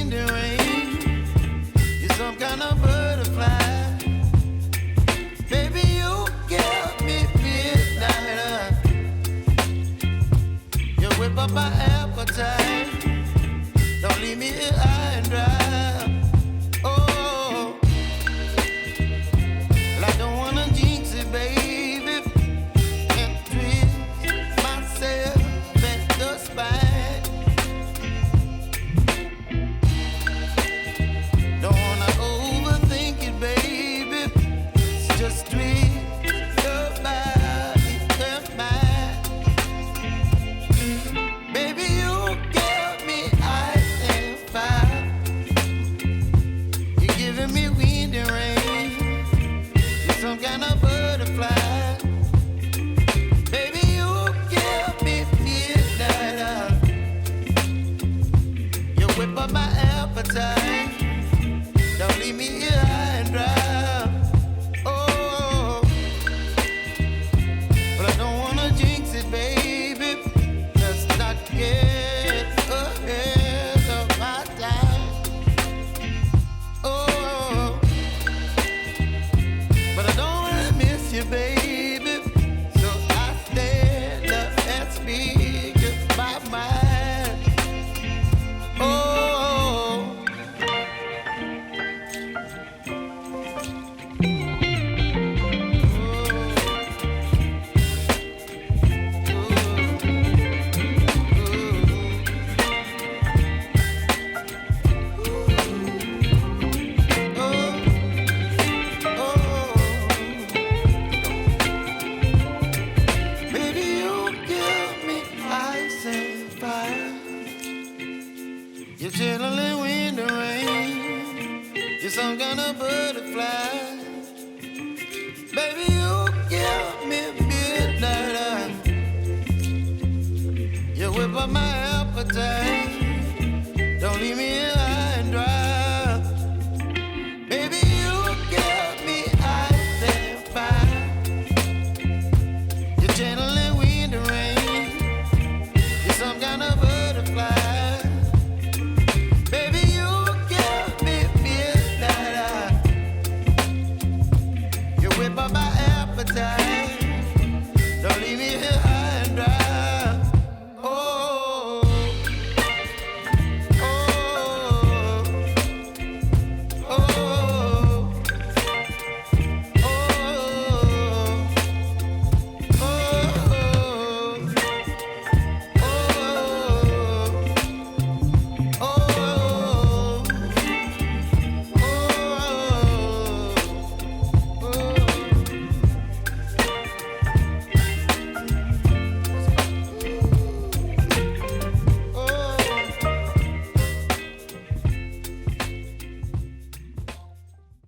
wind and rain. You're some kind of butterfly. Baby, you give me midnight. You whip up my appetite. Don't leave me here high and dry. Oh, well, I don't wanna jinx it, baby, and twist myself at the spine. Don't wanna overthink it, baby. It's just twist your body and mine. Baby, you give me ice and fire. You're giving me wind and rain. You're some kind of butterfly. Baby, you give me midnight. You whip up my appetite. Don't leave me here high and dry. Oh, but I don't wanna jinx it, baby. Let's not get ahead of my time. Oh, but I don't wanna miss you, baby. So I stand up and speak my mind. Oh. Baby, you give me ice and fire. You're chilling wind and rain. You're some kind of butterfly. Baby, you give me midnight. You whip up my appetite.